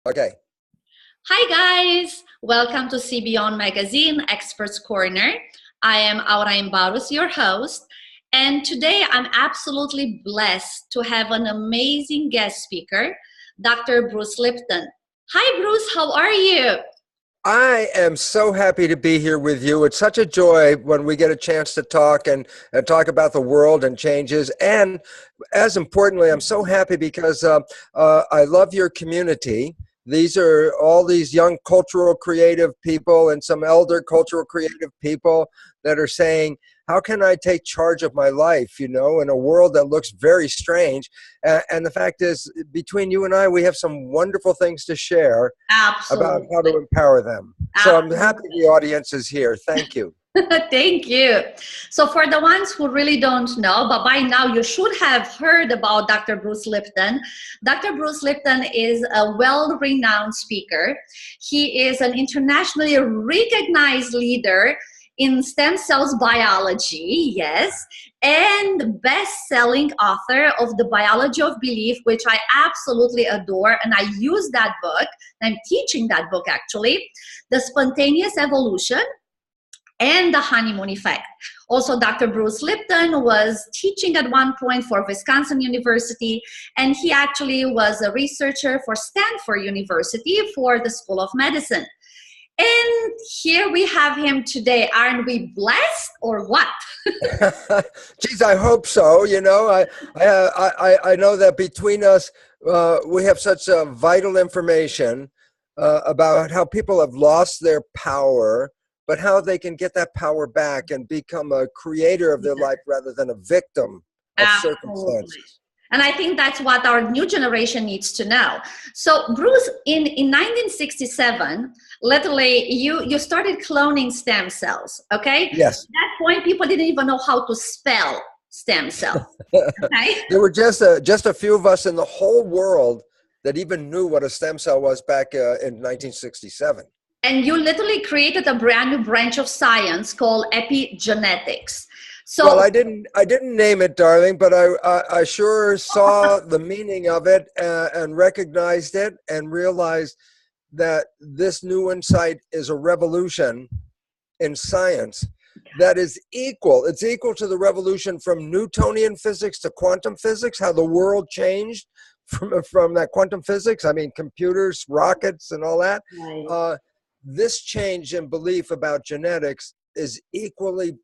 Okay. Hi guys, welcome to See Beyond Magazine Experts Corner. I am Aura Imbarus, your host, and today I'm absolutely blessed to have an amazing guest speaker, Dr. Bruce Lipton. Hi Bruce, how are you? I am so happy to be here with you. It's such a joy when we get a chance to talk and talk about the world and changes. And as importantly, I'm so happy because I love your community. These are all these young cultural creative people and some elder cultural creative people that are saying, how can I take charge of my life, in a world that looks very strange? And the fact is, between you and I, we have some wonderful things to share about how to Absolutely. empower them. So I'm happy the audience is here. Thank you. Thank you. So for the ones who really don't know, but by now you should have heard about Dr. Bruce Lipton. Dr. Bruce Lipton is a well-renowned speaker. He is an internationally recognized leader in stem cells biology, yes, and best-selling author of The Biology of Belief, which I absolutely adore, and I use that book. I'm teaching that book actually, The Spontaneous Evolution and the honeymoon effect. Also, Dr. Bruce Lipton was teaching at one point for Wisconsin University, and he actually was a researcher for Stanford University for the School of Medicine. And here we have him today. Aren't we blessed or what? Geez, I hope so. I know that between us, we have such vital information about how people have lost their power, but how they can get that power back and become a creator of their life rather than a victim of Absolutely. circumstances. And I think that's what our new generation needs to know. So Bruce, in 1967, literally you started cloning stem cells, okay? Yes. At that point, people didn't even know how to spell stem cell, okay? There were just a few of us in the whole world that even knew what a stem cell was back in 1967. And you literally created a brand new branch of science called epigenetics. So, Well, I didn't name it, darling, but I sure saw the meaning of it and recognized it and realized that this new insight is a revolution in science that is equal. It's equal to the revolution from Newtonian physics to quantum physics, how the world changed from that quantum physics. I mean, computers, rockets, and all that. right. This change in belief about genetics is equally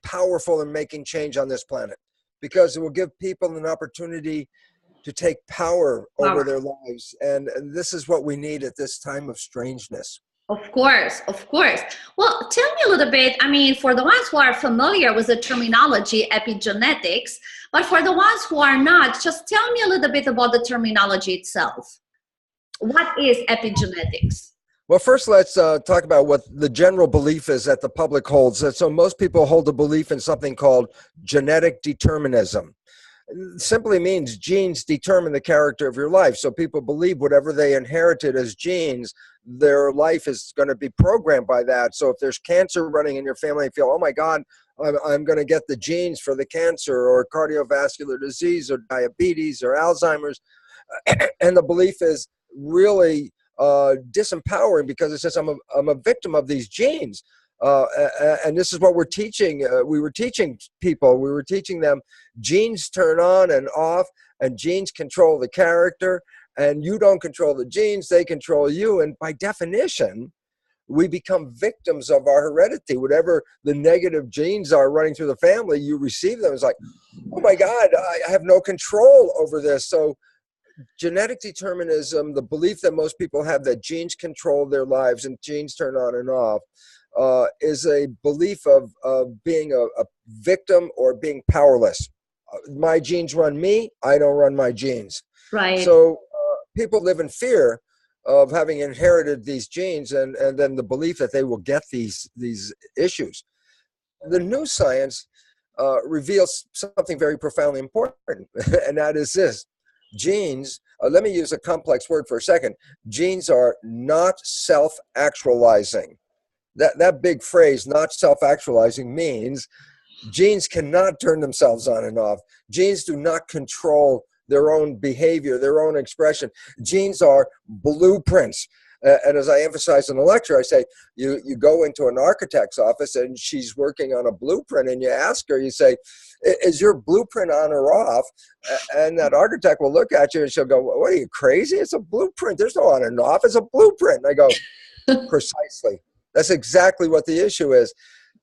powerful in making change on this planet, because it will give people an opportunity to take power over their lives. And this is what we need at this time of strangeness. Of course, of course. Well, tell me a little bit. I mean, for the ones who are familiar with the terminology epigenetics, but for the ones who are not, just tell me a little bit about the terminology itself. What is epigenetics? Well, first, let's talk about what the general belief is that the public holds. So most people hold a belief in something called genetic determinism. It simply means genes determine the character of your life. So people believe whatever they inherited as genes, their life is going to be programmed by that. So if there's cancer running in your family, you feel, oh my God, I'm going to get the genes for the cancer or cardiovascular disease or diabetes or Alzheimer's. And the belief is really disempowering, because it says I'm a victim of these genes. And this is what we're teaching. We were teaching people, we were teaching them genes turn on and off, and genes control the character, and you don't control the genes, they control you. And by definition, we become victims of our heredity. Whatever the negative genes are running through the family, you receive them. It's like, oh my God, I have no control over this. So genetic determinism, the belief that most people have that genes control their lives and genes turn on and off, is a belief of being a victim or being powerless. My genes run me, I don't run my genes. Right. So people live in fear of having inherited these genes, and then the belief that they will get these issues. The new science reveals something very profoundly important, and that is this. Genes, let me use a complex word for a second. Genes are not self-actualizing. That big phrase, not self-actualizing, means genes cannot turn themselves on and off. Genes do not control their own behavior, their own expression. Genes are blueprints. And as I emphasize in the lecture, I say, you go into an architect's office and she's working on a blueprint, and you ask her, you say, is your blueprint on or off? And that architect will look at you and she'll go, what are you, crazy? It's a blueprint. There's no on and off. It's a blueprint. And I go, precisely. That's exactly what the issue is.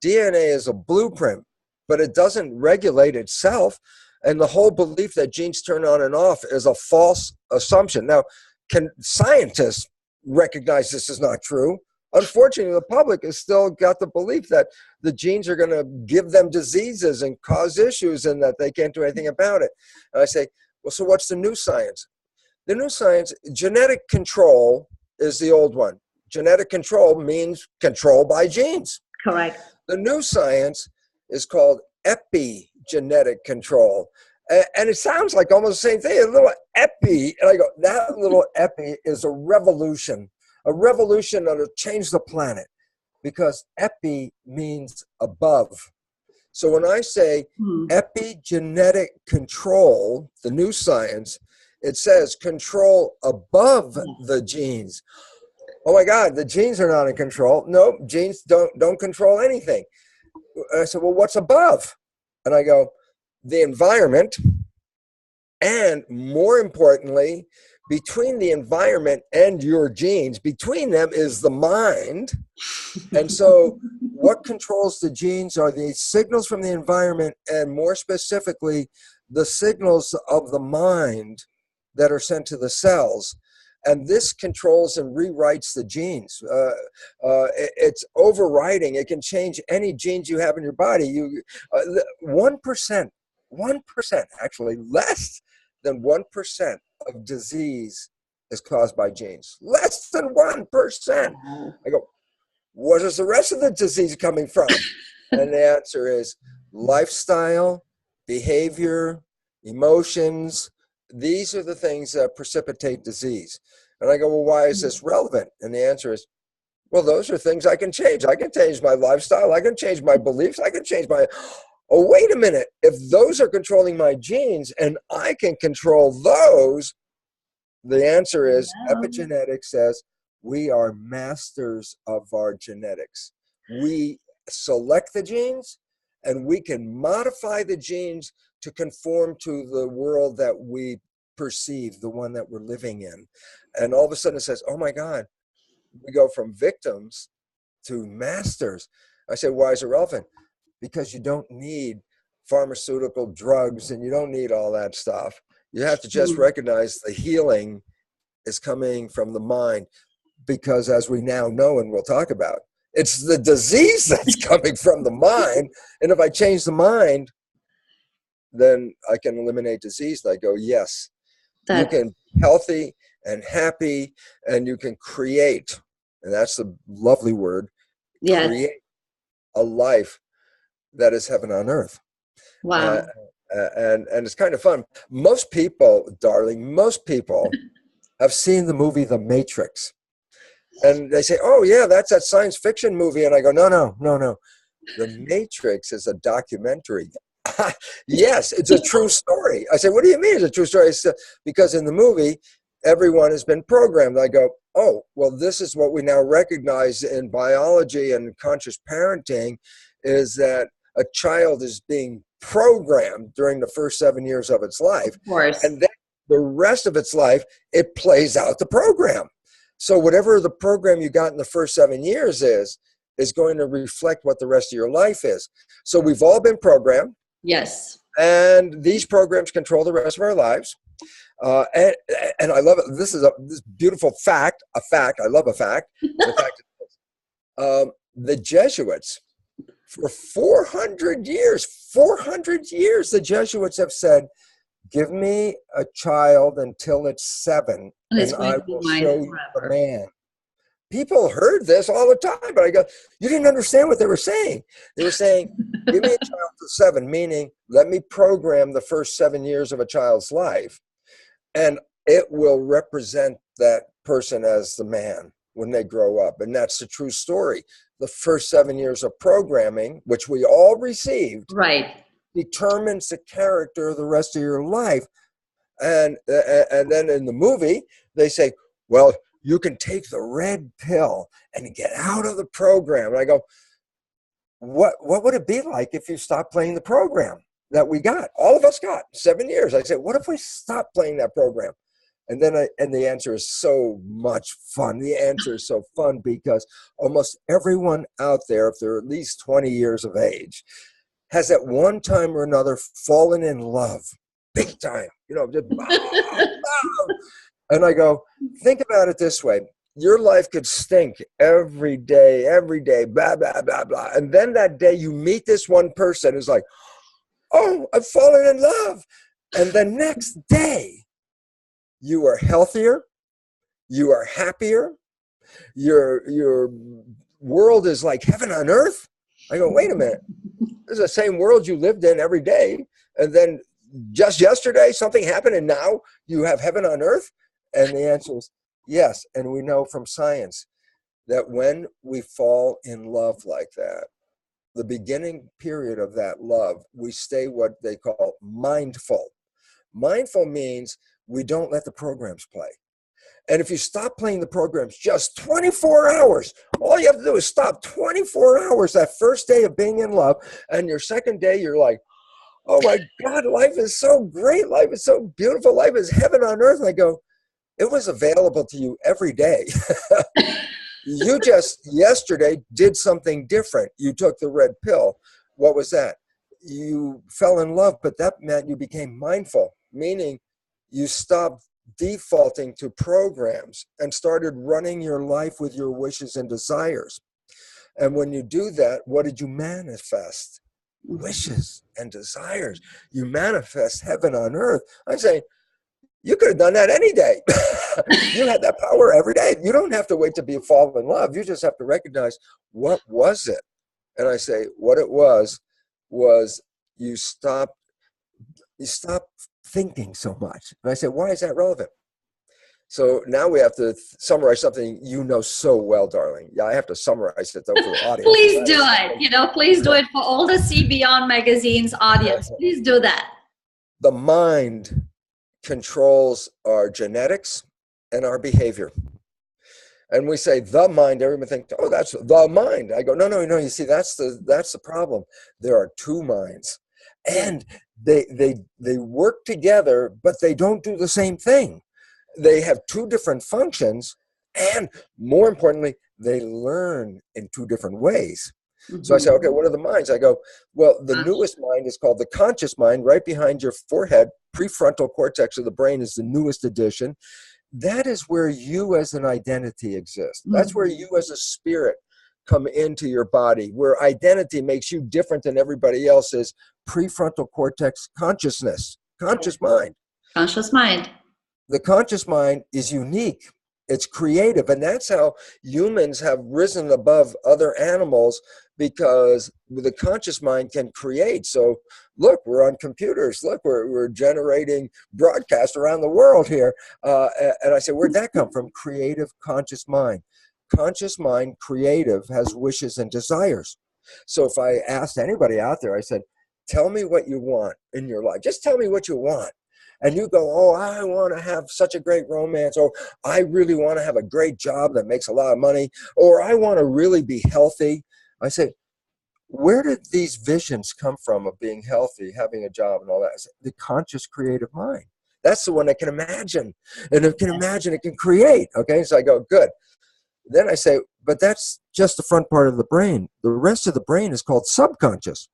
DNA is a blueprint, but it doesn't regulate itself. And the whole belief that genes turn on and off is a false assumption. Now, can scientists recognize this is not true? Unfortunately, the public has still got the belief that the genes are going to give them diseases and cause issues and that they can't do anything about it. And I say, well, so what's the new science? The new science, genetic control is the old one. Genetic control means control by genes. Correct. The new science is called epigenetic control. And it sounds like almost the same thing, a little epi. And I go, that little epi is a revolution that'll change the planet, because epi means above. So when I say epigenetic control, the new science, it says control above the genes. Oh my God, the genes are not in control. No, genes don't control anything. I said, well, what's above? And I go, the environment, and more importantly, between the environment and your genes, between them is the mind. And so what controls the genes are the signals from the environment, and more specifically, the signals of the mind that are sent to the cells. And this controls and rewrites the genes. It's overriding. It can change any genes you have in your body. 1%, actually, less than 1% of disease is caused by genes. Less than 1%. I go, what is the rest of the disease coming from? And the answer is lifestyle, behavior, emotions. These are the things that precipitate disease. And I go, well, why is this relevant? And the answer is, well, those are things I can change. I can change my lifestyle. I can change my beliefs. I can change my... Oh, wait a minute. If those are controlling my genes and I can control those, the answer is epigenetics says we are masters of our genetics. We select the genes and we can modify the genes to conform to the world that we perceive, the one that we're living in. And all of a sudden it says, oh my God, we go from victims to masters. I say, why is it relevant? Because you don't need pharmaceutical drugs and you don't need all that stuff. You have to just recognize the healing is coming from the mind, because as we now know and we'll talk about, it's the disease that's coming from the mind. And if I change the mind, then I can eliminate disease. And I go, yes, you can be healthy and happy, and you can create, and that's the lovely word, create a life that is heaven on earth. Wow. And it's kind of fun. Most people, darling, have seen the movie The Matrix. And they say, oh yeah, that's that science fiction movie. And I go, no. The Matrix is a documentary. Yes, it's a true story. I say, what do you mean it's a true story? It's because in the movie, everyone has been programmed. I go, oh, well, this is what we now recognize in biology and conscious parenting, is that a child is being programmed during the first 7 years of its life. Of course. And then the rest of its life, it plays out the program. So whatever the program you got in the first 7 years is going to reflect what the rest of your life is. So we've all been programmed. Yes. And these programs control the rest of our lives. And I love it. This is this beautiful fact. I love a fact. The fact is, the Jesuits, for 400 years, the Jesuits have said, give me a child until it's 7, and I will show you the man. People heard this all the time, but I go, you didn't understand what they were saying. They were saying, give me a child to 7, meaning let me program the first 7 years of a child's life, and it will represent that person as the man when they grow up. And that's the true story. The first 7 years of programming, which we all received, right, determines the character of the rest of your life. And then in the movie, they say, well, you can take the red pill and get out of the program. And I go, what would it be like if you stopped playing the program that we got? All of us got 7 years. I said, what if we stopped playing that program? And then the answer is so much fun. The answer is so fun because almost everyone out there, if they're at least 20 years of age, has at one time or another fallen in love, big time, just and I go, think about it this way. Your life could stink every day, blah, blah, blah, blah. And then that day you meet this one person who's like, oh, I've fallen in love. And the next day, you are healthier, you are happier, your world is like heaven on earth. I go, wait a minute. This is the same world you lived in every day. And then just yesterday, something happened, and now you have heaven on earth? And the answer is yes. And we know from science that when we fall in love like that, the beginning period of that love, we stay what they call mindful. Mindful means we don't let the programs play. And if you stop playing the programs just 24 hours, all you have to do is stop 24 hours that first day of being in love. And your second day, you're like, oh my God, life is so great. Life is so beautiful. Life is heaven on earth. And I go, it was available to you every day. You just yesterday did something different. You took the red pill. What was that? You fell in love, but that meant you became mindful, meaning you stopped defaulting to programs and started running your life with your wishes and desires. And when you do that, what did you manifest? Wishes and desires. You manifest heaven on earth. I say, you could have done that any day. You had that power every day. You don't have to wait to fall in love. You just have to recognize, what was it? And I say, what it was you stopped thinking so much. And I say, why is that relevant? So now we have to summarize something you know so well, darling. Yeah, I have to summarize it though for the audience. Please do it. Please do it for all the See Beyond Magazine's audience. Please do that. The mind controls our genetics and our behavior. And we say the mind, everyone thinks, oh, that's the mind. I go, no, you see, that's the problem. There are two minds. And they work together, but they don't do the same thing. They have two different functions, and more importantly, they learn in two different ways. Mm-hmm. So I say, okay, what are the minds? I go, well, the newest mind is called the conscious mind, right behind your forehead. Prefrontal cortex of the brain is the newest addition. That is where you as an identity exists. That's where you as a spirit come into your body, where identity makes you different than everybody else's. Prefrontal cortex consciousness, conscious mind. Conscious mind. The conscious mind is unique. It's creative. And that's how humans have risen above other animals, because the conscious mind can create. So look, we're on computers. Look, we're generating broadcasts around the world here. And I say, where'd that come from? Creative conscious mind. Conscious mind, creative, has wishes and desires. So if I asked anybody out there, I said, tell me what you want in your life. Just tell me what you want. And you go, oh, I want to have such a great romance, or I really want to have a great job that makes a lot of money, or I want to really be healthy. I say, where did these visions come from of being healthy, having a job and all that? I say, the conscious creative mind. That's the one that can imagine. And if it can imagine, it can create. Okay, so I go, good. Then I say, but that's just the front part of the brain. The rest of the brain is called subconscious.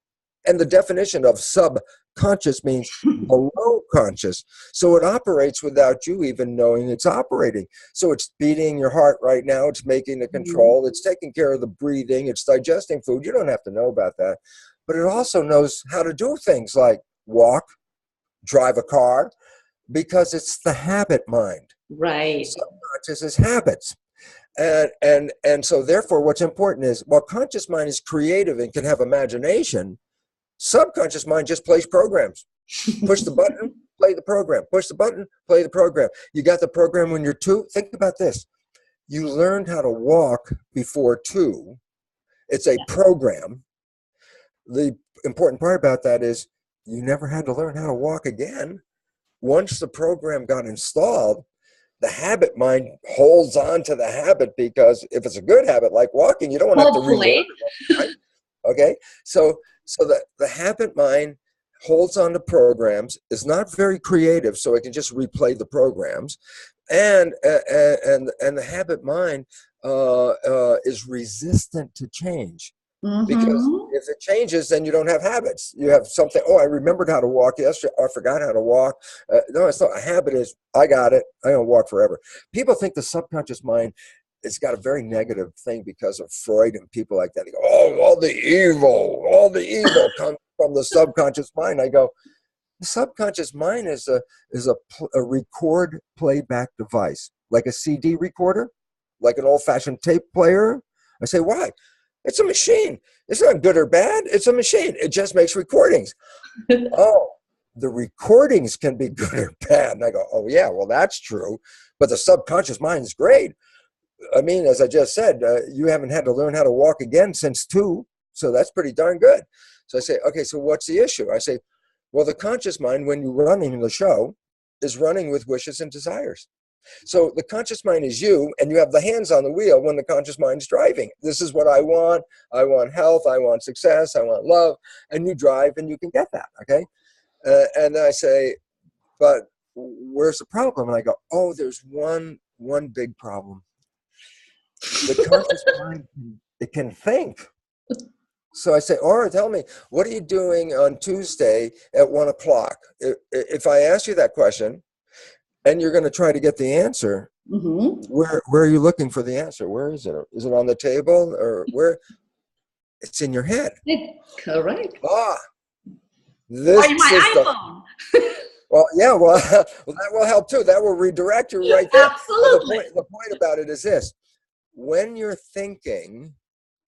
And the definition of subconscious means below conscious. So it operates without you even knowing it's operating. So it's beating your heart right now. It's making the control. It's taking care of the breathing. It's digesting food. You don't have to know about that. But it also knows how to do things like walk, drive a car, because it's the habit mind. Right. Subconscious is habits. And so therefore what's important is, while conscious mind is creative and can have imagination, subconscious mind just plays programs. Push the button, play the program. Push the button, play the program. You got the program when you're 2. Think about this. You learned how to walk before 2. It's a program. The important part about that is you never had to learn how to walk again. once the program got installed, the habit mind holds on to the habit, because if it's a good habit like walking, you don't want to have to relearn Hopefully. it, right? Okay, so the habit mind holds on to programs, is not very creative, so it can just replay the programs, and the habit mind is resistant to change. Because Mm-hmm. if it changes, then you don't have habits. You have something. Oh, I remembered how to walk yesterday. I forgot how to walk. No, it's not. A habit is, I got it. I'm going to walk forever. People think the subconscious mind, it's got a very negative thing because of Freud and people like that. They go, oh, all the evil comes from the subconscious mind. I go, the subconscious mind is a record playback device, like a CD recorder, like an old-fashioned tape player. I say, why? It's a machine. It's not good or bad. It's a machine. It just makes recordings. Oh, the recordings can be good or bad. And I go, oh, yeah, well, that's true. But the subconscious mind is great. I mean, as I just said, you haven't had to learn how to walk again since 2. So that's pretty darn good. So I say, okay, so what's the issue? I say, well, the conscious mind, when you're running the show, is running with wishes and desires. So the conscious mind is you, and you have the hands on the wheel when the conscious mind is driving. This is what I want. I want health. I want success. I want love. And you drive, and you can get that, okay? And I say, but where's the problem? And I go, oh, there's one big problem. The conscious mind, it can think. So I say, Aura, tell me, what are you doing on Tuesday at 1 o'clock? If I ask you that question, and you're going to try to get the answer, Mm-hmm. where are you looking for the answer? Where is it? Is it on the table, or where? It's in your head. Correct. Ah, Or this in is my the, iPhone. well, yeah, well, well, that will help too. That will redirect you right there. Absolutely. The point about it is this: when you're thinking,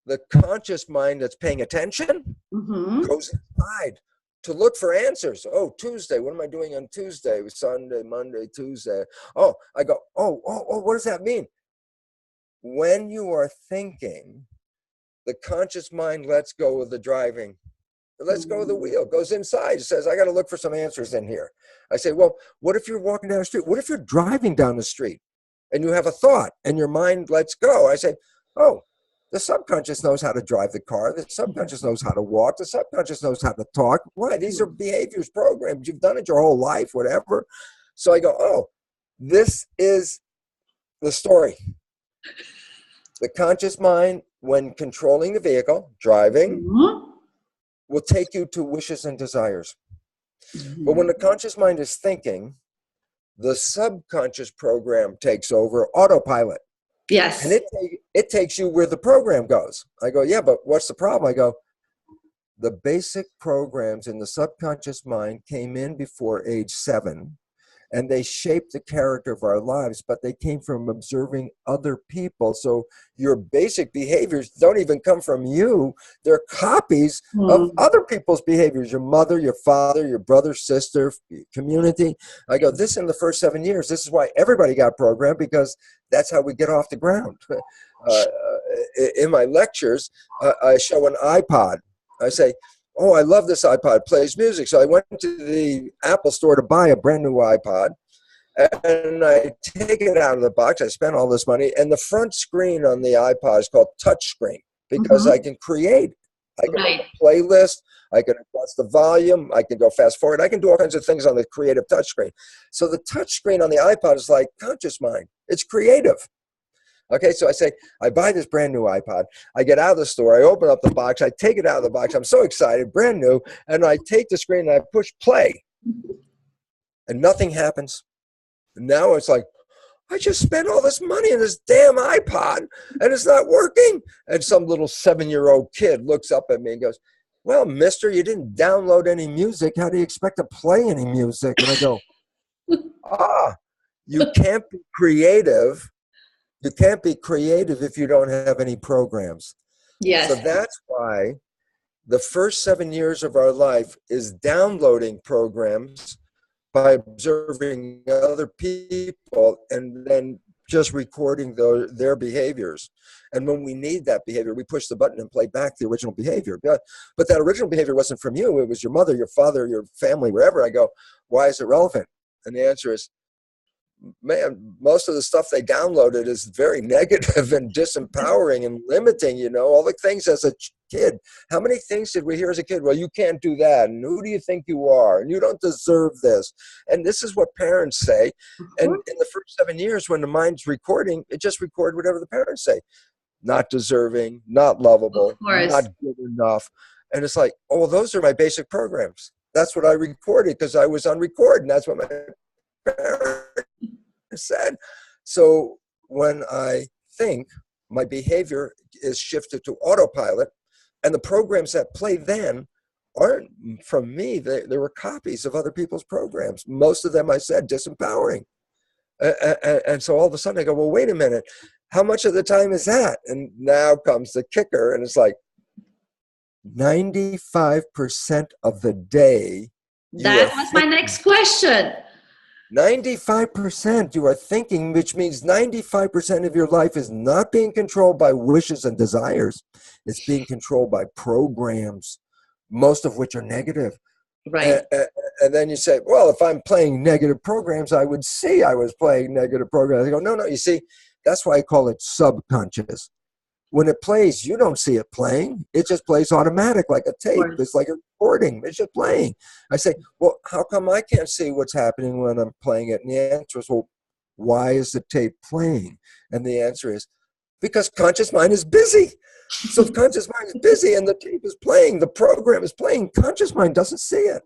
the conscious mind that's paying attention Mm-hmm. goes inside to look for answers. Oh, Tuesday, what am I doing on Tuesday? Sunday, Monday, Tuesday. Oh, I go, oh, what does that mean? When you are thinking, the conscious mind lets go of the driving. It lets go of the wheel, goes inside, says, I got to look for some answers in here. I say, well, what if you're walking down the street? What if you're driving down the street and you have a thought and your mind lets go? I say, oh, the subconscious knows how to drive the car. The subconscious knows how to walk. The subconscious knows how to talk. Why? These are behaviors programs. You've done it your whole life, whatever. So I go, oh, this is the story. The conscious mind, when controlling the vehicle, driving, Mm-hmm. will take you to wishes and desires. But when the conscious mind is thinking, the subconscious program takes over, autopilot. Yes. And it takes you where the program goes. I go, yeah, but what's the problem? I go, the basic programs in the subconscious mind came in before age 7, and they shaped the character of our lives, but they came from observing other people. So your basic behaviors don't even come from you. They're copies of other people's behaviors, your mother, your father, your brother, sister, community. I go, this in the first 7 years, this is why everybody got programmed, because that's how we get off the ground. In my lectures, I show an iPod. I say, oh, I love this iPod, it plays music. So I went to the Apple store to buy a brand new iPod, and I take it out of the box. I spent all this money, and the front screen on the iPod is called touch screen, because I can create. I can make a playlist. I can adjust the volume. I can go fast forward. I can do all kinds of things on the creative touch screen. So the touch screen on the iPod is like conscious mind. It's creative. Okay, so I say, I buy this brand new iPod. I get out of the store. I open up the box. I take it out of the box. I'm so excited, brand new. And I take the screen and I push play. And nothing happens. And now it's like, I just spent all this money on this damn iPod and it's not working. And some little 7-year-old kid looks up at me and goes, well, mister, you didn't download any music. How do you expect to play any music? And I go, you can't be creative. You can't be creative if you don't have any programs. Yes. So that's why the first 7 years of our life is downloading programs by observing other people and then just recording their behaviors. And when we need that behavior, we push the button and play back the original behavior. But that original behavior wasn't from you. It was your mother, your father, your family, wherever. I go, why is it relevant? And the answer is, man, most of the stuff they downloaded is very negative and disempowering and limiting, all the things as a kid. How many things did we hear as a kid? Well, you can't do that. And who do you think you are? And you don't deserve this. And this is what parents say. And in the first 7 years, when the mind's recording, it just records whatever the parents say. Not deserving, not lovable, not good enough. And it's like, oh, well, those are my basic programs. That's what I recorded because I was on record. And that's what my parents said. So when I think, my behavior is shifted to autopilot, and the programs that play then aren't from me. They were copies of other people's programs. Most of them, I said, disempowering. And so all of a sudden I go, well, wait a minute. How much of the time is that? And now comes the kicker. And it's like 95% of the day. That was my next question. 95% you are thinking, which means 95% of your life is not being controlled by wishes and desires. It's being controlled by programs, most of which are negative. Right. And then you say, well, if I'm playing negative programs, I would see I was playing negative programs. I go, no, you see, that's why I call it subconscious. When it plays, you don't see it playing. It just plays automatic like a tape. It's like a recording. It's just playing. I say, well, how come I can't see what's happening when I'm playing it? And the answer is, well, why is the tape playing? And the answer is, because conscious mind is busy. So if conscious mind is busy and the tape is playing, the program is playing, conscious mind doesn't see it.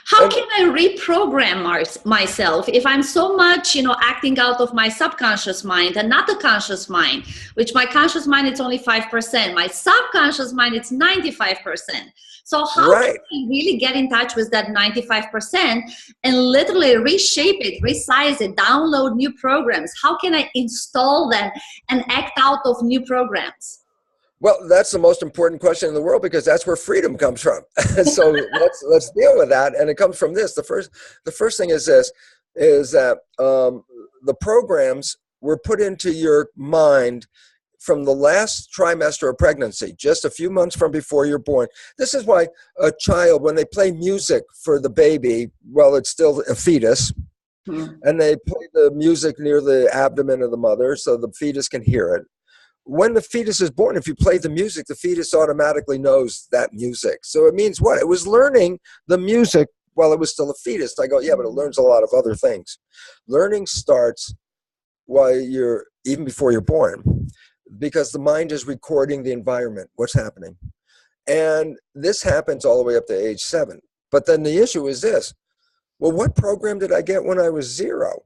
How can I reprogram myself if I'm so much, acting out of my subconscious mind and not the conscious mind, which my conscious mind, it's only 5%. My subconscious mind, it's 95%. So how can I really get in touch with that 95% and literally reshape it, resize it, download new programs? How can I install them and act out of new programs? Well, that's the most important question in the world because that's where freedom comes from. So let's deal with that, and it comes from this. The first thing is this: that the programs were put into your mind from the last trimester of pregnancy, just a few months from before you're born. This is why a child, when they play music for the baby, well, it's still a fetus, and they play the music near the abdomen of the mother so the fetus can hear it. When the fetus is born, if you play the music, the fetus automatically knows that music. So it means what? It was learning the music while it was still a fetus. I go, yeah, but it learns a lot of other things. Learning starts even before you're born, because the mind is recording the environment, what's happening. And this happens all the way up to age 7. But then the issue is this. Well, what program did I get when I was 0?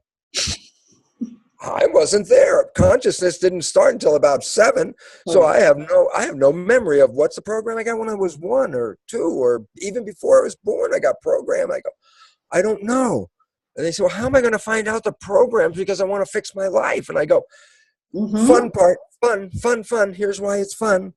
I wasn't there. Consciousness didn't start until about 7. So I have no memory of what's the program I got when I was 1 or 2, or even before I was born, I got programmed. I go, I don't know. And they say, well, how am I going to find out the programs because I want to fix my life? And I go, fun part, fun. Here's why it's fun.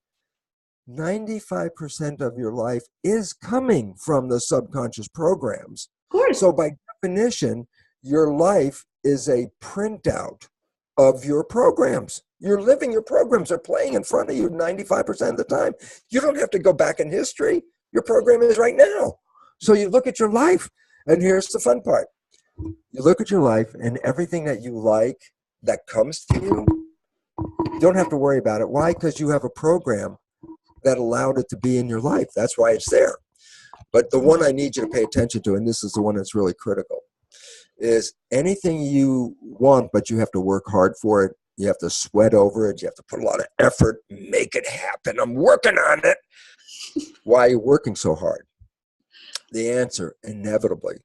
95% of your life is coming from the subconscious programs. Of course. So by definition, your life is a printout of your programs. You're living, your programs are playing in front of you 95% of the time. You don't have to go back in history. Your program is right now. So you look at your life, and here's the fun part. You look at your life, and everything that you like that comes to you, you don't have to worry about it. Why? Because you have a program that allowed it to be in your life. That's why it's there. But the one I need you to pay attention to, and this is the one that's really critical, is anything you want, but you have to work hard for it. You have to sweat over it. You have to put a lot of effort, make it happen. I'm working on it. Why are you working so hard? The answer, inevitably,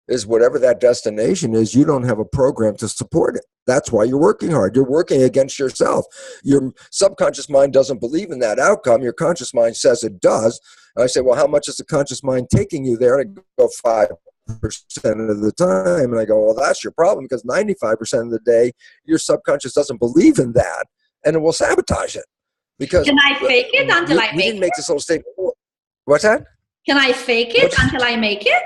is whatever that destination is, you don't have a program to support it. That's why you're working hard. You're working against yourself. Your subconscious mind doesn't believe in that outcome. Your conscious mind says it does. And I say, well, how much is the conscious mind taking you there? And I go 5% of the time. And I go, well, that's your problem, because 95% of the day, your subconscious doesn't believe in that, and it will sabotage it. Because can I fake it until I make it? We didn't make this little statement. What's that? Can I fake it until I make it?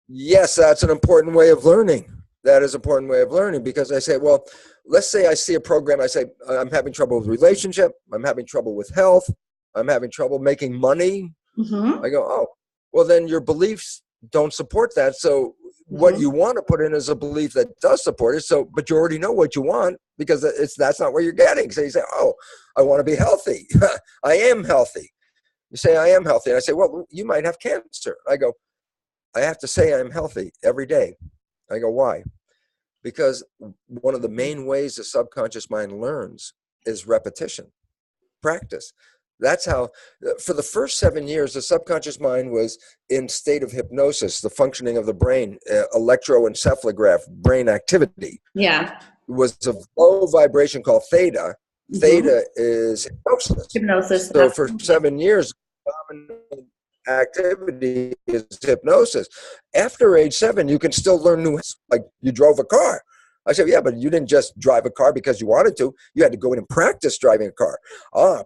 Yes, that's an important way of learning. That is an important way of learning, because I say, well, let's say I see a program. I say, I'm having trouble with relationship. I'm having trouble with health. I'm having trouble making money. I go, oh, well, then your beliefs don't support that. So what you want to put in is a belief that does support it. So, but you already know what you want because that's not what you're getting. So you say, oh, I want to be healthy. I am healthy. You say, I am healthy. And I say, well, you might have cancer. I go, I have to say I'm healthy every day. I go, why? Because one of the main ways the subconscious mind learns is repetition, practice. That's how, for the first 7 years, the subconscious mind was in state of hypnosis, the functioning of the brain, electroencephalograph, brain activity. Yeah. Was a low vibration called theta. Theta is hypnosis. Hypnosis. So for 7 years, dominant activity is hypnosis. After age 7, you can still learn new, like you drove a car. I said, yeah, but you didn't just drive a car because you wanted to. You had to go in and practice driving a car.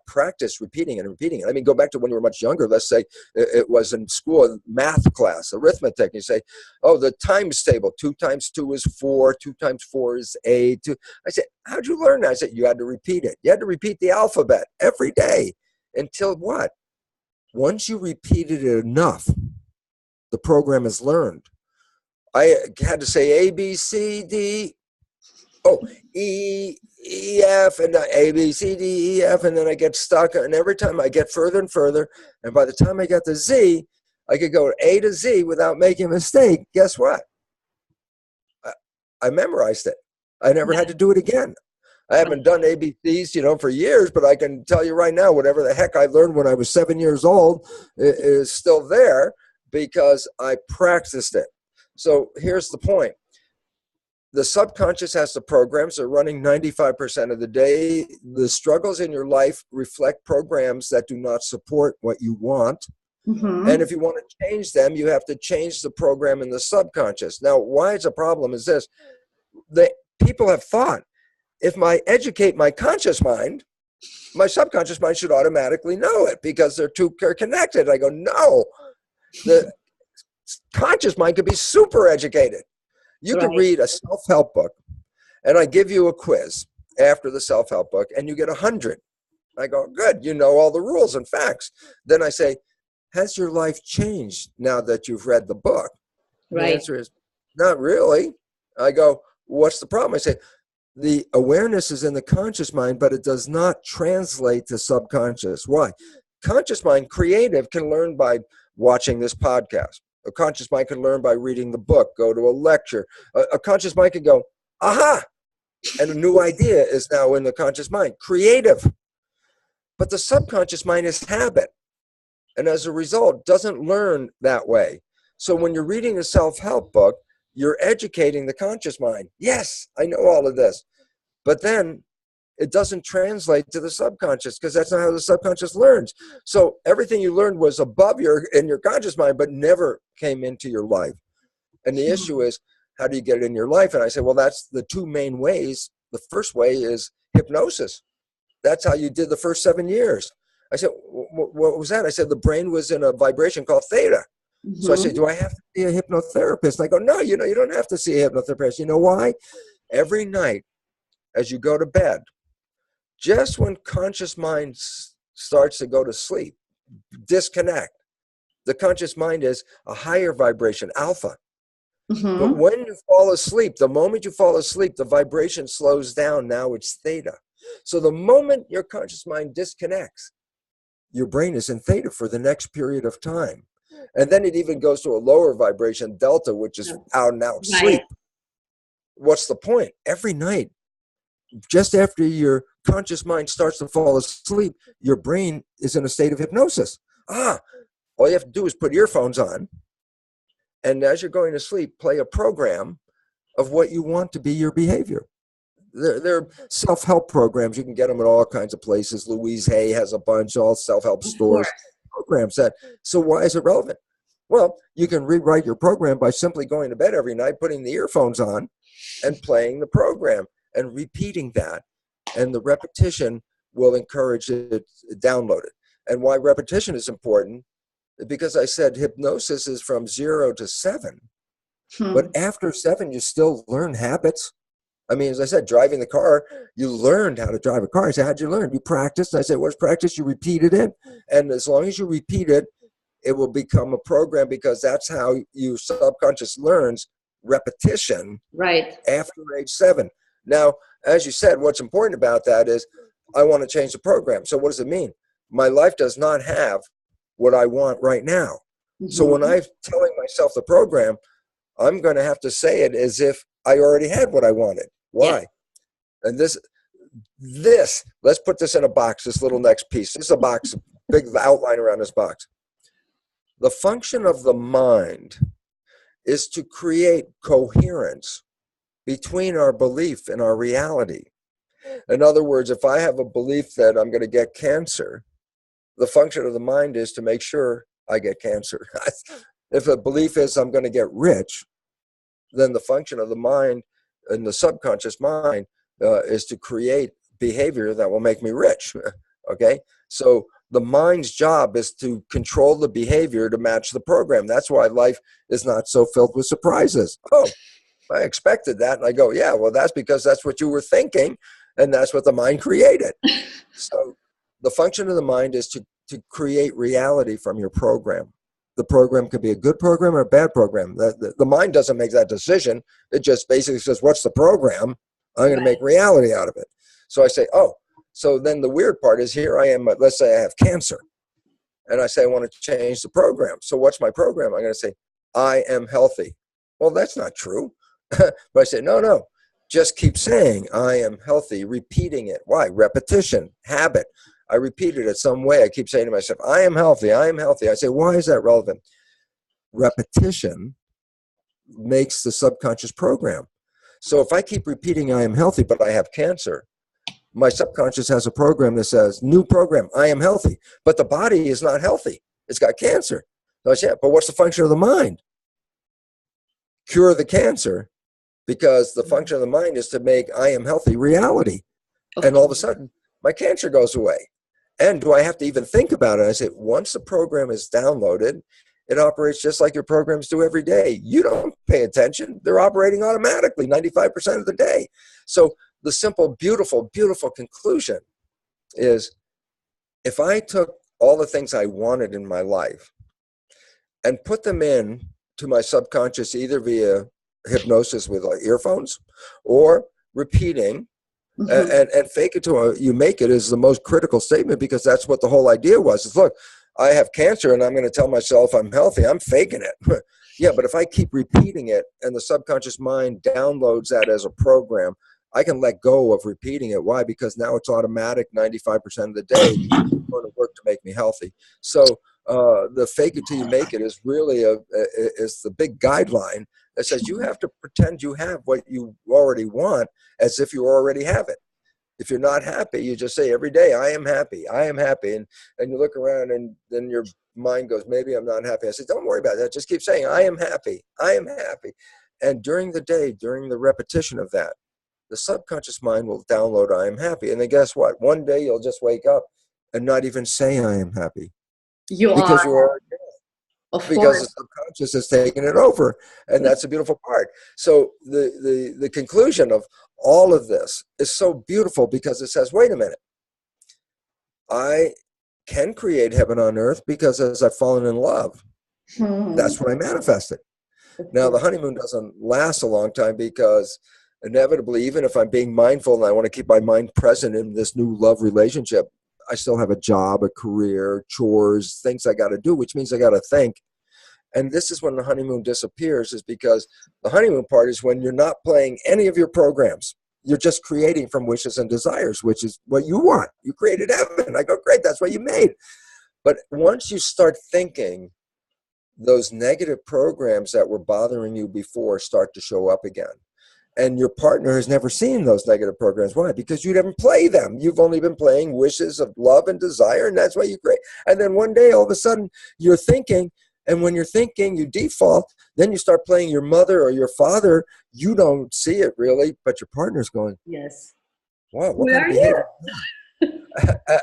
Practice repeating and repeating. I mean, go back to when you were much younger. Let's say it was in school, math class, arithmetic. You say, oh, the times table, 2 times 2 is 4, 2 times 4 is 8. I said, how'd you learn that? I said, you had to repeat it. You had to repeat the alphabet every day until what? Once you repeated it enough, the program is learned. I had to say A, B, C, D, E, F, and A, B, C, D, E, F, and then I get stuck. And every time I get further and further, and by the time I got to Z, I could go A to Z without making a mistake. Guess what? I memorized it. I never had to do it again. I haven't done ABCs, for years, but I can tell you right now, whatever the heck I learned when I was 7 years old is still there because I practiced it. So here's the point. The subconscious has the programs. They're running 95% of the day. The struggles in your life reflect programs that do not support what you want. And if you want to change them, you have to change the program in the subconscious. Now, why it's a problem is this. People have thought, if I educate my conscious mind, my subconscious mind should automatically know it because they're two connected. I go, no. The conscious mind could be super educated. You could read a self-help book, and I give you a quiz after the self-help book, and you get 100. I go, good, you know all the rules and facts. Then I say, has your life changed now that you've read the book? The answer is, not really. I go, what's the problem? I say, the awareness is in the conscious mind, but it does not translate to subconscious. Why? Conscious mind, creative, can learn by watching this podcast. A conscious mind can learn by reading the book, go to a lecture. A conscious mind can go, aha, and a new idea is now in the conscious mind. Creative. But the subconscious mind is habit, and as a result, doesn't learn that way. So when you're reading a self-help book, you're educating the conscious mind. Yes, I know all of this. But then it doesn't translate to the subconscious because that's not how the subconscious learns. So everything you learned was above in your conscious mind, but never came into your life. And the issue is, how do you get it in your life? And I say, well, that's the 2 main ways. The first way is hypnosis. That's how you did the first 7 years. I said, what was that? I said, the brain was in a vibration called theta. So I said, do I have to see a hypnotherapist? And I go, no, you don't have to see a hypnotherapist. You know why? Every night as you go to bed, just when conscious mind starts to go to sleep, disconnect. The conscious mind is a higher vibration, alpha. But when you fall asleep, the moment you fall asleep, the vibration slows down. Now it's theta. So the moment your conscious mind disconnects, your brain is in theta for the next period of time. And then it even goes to a lower vibration, delta, which is out and out sleep. What's the point? Every night, just after your conscious mind starts to fall asleep, your brain is in a state of hypnosis. All you have to do is put earphones on, and as you're going to sleep, play a program of what you want to be your behavior. They're self-help programs. You can get them at all kinds of places. Louise Hay has a bunch, all self-help stores, programs that. So why is it relevant? Well, you can rewrite your program by simply going to bed every night, putting the earphones on, and playing the program and repeating that. And the repetition will encourage it to download it. And why repetition is important, because I said hypnosis is from 0 to 7. But after 7, you still learn habits. I mean, as I said, driving the car, you learned how to drive a car. I said, how'd you learn? You practiced. And I said, what's practice? You repeated it. And as long as you repeat it, it will become a program, because that's how your subconscious learns repetition Right. after age 7. Now, as you said, what's important about that is I want to change the program. So what does it mean? My life does not have what I want right now. So when I'm telling myself the program, I'm going to have to say it as if I already had what I wanted. Why? And this, let's put this in a box, this little next piece. This is a box, big outline around this box. The function of the mind is to create coherence between our belief and our reality. In other words, if I have a belief that I'm going to get cancer, the function of the mind is to make sure I get cancer. If a belief is I'm going to get rich, then the function of the mind and the subconscious mind is to create behavior that will make me rich. Okay? So the mind's job is to control the behavior to match the program. That's why life is not so filled with surprises. Oh, I expected that. And I go, yeah, well, that's because that's what you were thinking, and that's what the mind created. So the function of the mind is to create reality from your program. The program could be a good program or a bad program. The mind doesn't make that decision. It just basically says, what's the program? I'm going to make reality out of it. So I say, oh, so then the weird part is here I am, let's say I have cancer. And I say, I want to change the program. So what's my program? I'm going to say, I am healthy. Well, that's not true. But I say, no, just keep saying, I am healthy, repeating it. Why? Repetition, habit. I repeat it in some way. I keep saying to myself, I am healthy, I am healthy. I say, why is that relevant? Repetition makes the subconscious program. So if I keep repeating, I am healthy, but I have cancer, my subconscious has a program that says, new program, I am healthy, but the body is not healthy. It's got cancer. So I say, but what's the function of the mind? Cure the cancer, because the function of the mind is to make I am healthy reality. And all of a sudden, my cancer goes away. And do I have to even think about it? I say, once the program is downloaded, it operates just like your programs do every day. You don't pay attention. They're operating automatically 95% of the day. So the simple, beautiful, beautiful conclusion is if I took all the things I wanted in my life and put them in to my subconscious, either via hypnosis with earphones or repeating, and fake it till you make it is the most critical statement, because that's what the whole idea was. Is look, I have cancer and I'm going to tell myself I'm healthy. I'm faking it. Yeah, but if I keep repeating it and the subconscious mind downloads that as a program, I can let go of repeating it. Why? Because now it's automatic 95% of the day. It's going to work to make me healthy. So the fake it till you make it is really is the big guideline that says you have to pretend you have what you already want as if you already have it. If you're not happy, you just say every day, I am happy, I am happy. And you look around and then your mind goes, maybe I'm not happy. I said, don't worry about that. Just keep saying, I am happy, I am happy. And during the day, during the repetition of that, the subconscious mind will download, I am happy. And then guess what? One day you'll just wake up and not even say, I am happy. Because you already because the subconscious has taken it over, and that's the beautiful part. So the conclusion of all of this is so beautiful, because it says, wait a minute, I can create heaven on earth because as I've fallen in love, that's what I manifested. Now the honeymoon doesn't last a long time, because inevitably, even if I'm being mindful and I want to keep my mind present in this new love relationship, I still have a job, a career, chores, things I got to do, which means I got to think. And this is when the honeymoon disappears, is because the honeymoon part is when you're not playing any of your programs. You're just creating from wishes and desires, which is what you want. You created heaven. I go, great, that's what you made. But once you start thinking, those negative programs that were bothering you before start to show up again. And your partner has never seen those negative programs. Why? Because you didn't play them. You've only been playing wishes of love and desire, and that's why you create. And then one day, all of a sudden, you're thinking, and when you're thinking, you default, then you start playing your mother or your father. You don't see it really, but your partner's going, yes. Wow, what kind of behavior?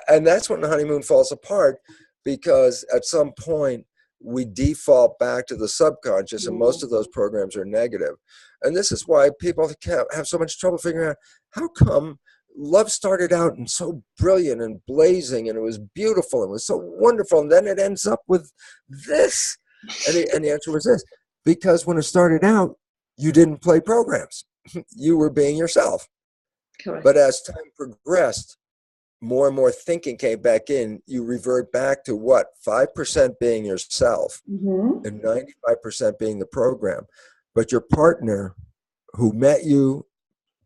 And that's when the honeymoon falls apart, because at some point, we default back to the subconscious, and most of those programs are negative. And this is why people have so much trouble figuring out, how come love started out and so brilliant and blazing, and it was beautiful and it was so wonderful, and then it ends up with this? And the answer was this: because when it started out, you didn't play programs. You were being yourself. Correct. But as time progressed, more and more thinking came back in. You revert back to what? 5% being yourself and 95% being the program. But your partner who met you,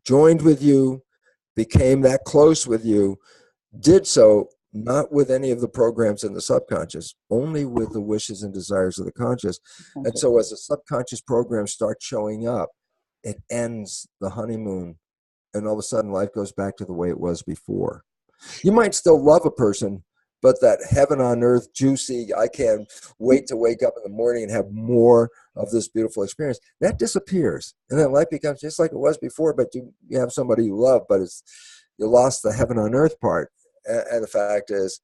joined with you, became that close with you, did so not with any of the programs in the subconscious, only with the wishes and desires of the conscious. And so as the subconscious programs start showing up, it ends the honeymoon, and all of a sudden life goes back to the way it was before. You might still love a person, but that heaven on earth, juicy, I can't wait to wake up in the morning and have more of this beautiful experience, that disappears. And then life becomes just like it was before, but you have somebody you love, but you lost the heaven on earth part. And the fact is,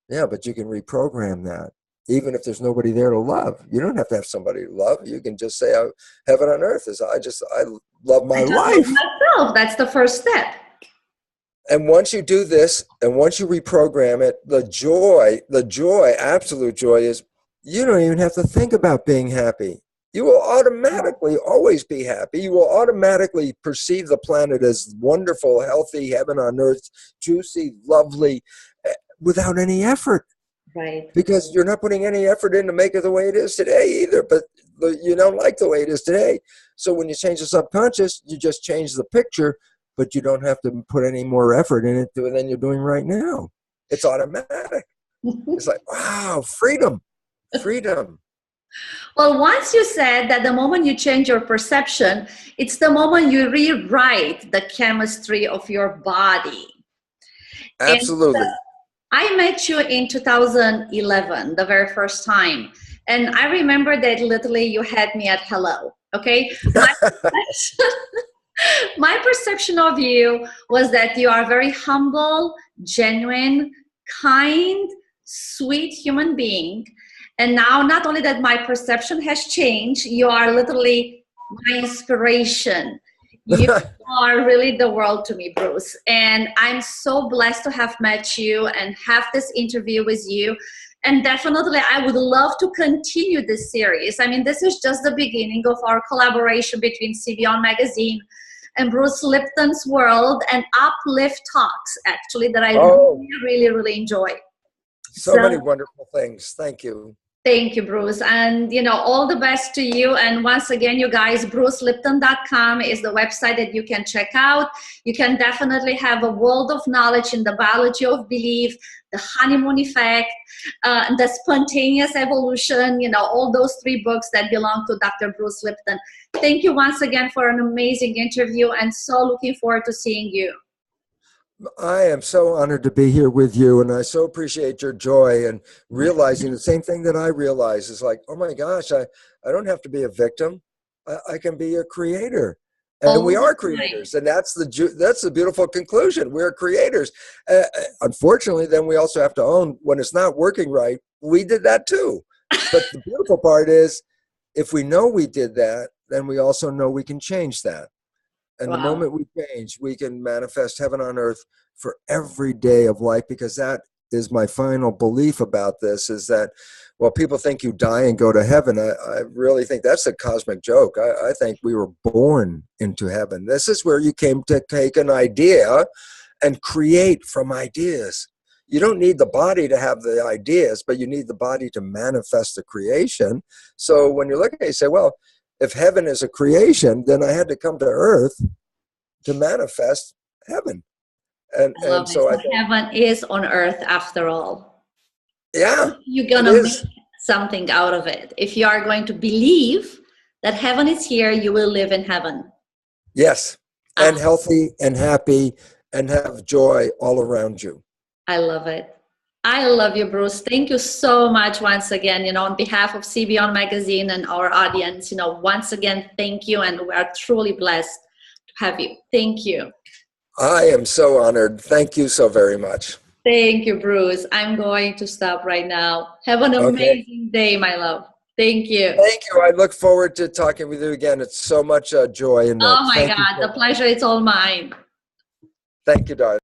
yeah, but you can reprogram that. Even if there's nobody there to love, you don't have to have somebody to love. You can just say, heaven on earth is, I love my life. Myself. That's the first step. And once you do this, and once you reprogram it, the joy, absolute joy is you don't even have to think about being happy. You will automatically always be happy. You will automatically perceive the planet as wonderful, healthy, heaven on earth, juicy, lovely, without any effort. Right. Because you're not putting any effort in to make it the way it is today either, but you don't like the way it is today. So when you change the subconscious, you just change the picture, but you don't have to put any more effort in it than you're doing right now. It's automatic. It's like, wow, freedom. Well, once you said that the moment you change your perception, it's the moment you rewrite the chemistry of your body. Absolutely. And, I met you in 2011, the very first time. And I remember that literally you had me at hello, okay? My perception of you was that you are a very humble, genuine, kind, sweet human being. And now, not only that my perception has changed, you are literally my inspiration. You are really the world to me, Bruce. And I'm so blessed to have met you and have this interview with you. And definitely, I would love to continue this series. I mean, this is just the beginning of our collaboration between CBeyond Magazine and Bruce Lipton's World and Uplift Talks, actually, that I really enjoy. So many wonderful things. Thank you. Thank you, Bruce. And, all the best to you. And once again, you guys, brucelipton.com is the website that you can check out. You can definitely have a world of knowledge in the biology of belief, the honeymoon effect, the spontaneous evolution, all those 3 books that belong to Dr. Bruce Lipton. Thank you once again for an amazing interview, and so looking forward to seeing you. I am so honored to be here with you, and I so appreciate your joy and realizing the same thing that I realize is like, oh my gosh, I don't have to be a victim. I can be a creator. And we are creators, and that's the beautiful conclusion. We're creators. Unfortunately, then we also have to own when it's not working right, we did that too. But the beautiful part is, if we know we did that, then we also know we can change that. And the moment we change, we can manifest heaven on earth for every day of life, because that is my final belief about this, is that, well, people think you die and go to heaven. I really think that's a cosmic joke. I think we were born into heaven. This is where you came to take an idea and create from ideas. You don't need the body to have the ideas, but you need the body to manifest the creation. So when you look at it, you say, well, if heaven is a creation, then I had to come to earth to manifest heaven. And so I think heaven is on earth after all. Yeah. You're going to make something out of it. If you are going to believe that heaven is here, you will live in heaven. Yes. And healthy and happy and have joy all around you. I love it. I love you, Bruce. Thank you so much once again, on behalf of CBeyond Magazine and our audience, once again, thank you. And we are truly blessed to have you. Thank you. I am so honored. Thank you so very much. Thank you, Bruce. I'm going to stop right now. Have an amazing day, my love. Thank you. Thank you. I look forward to talking with you again. It's so much joy in that. Oh my God, the pleasure is all mine. Thank you, darling.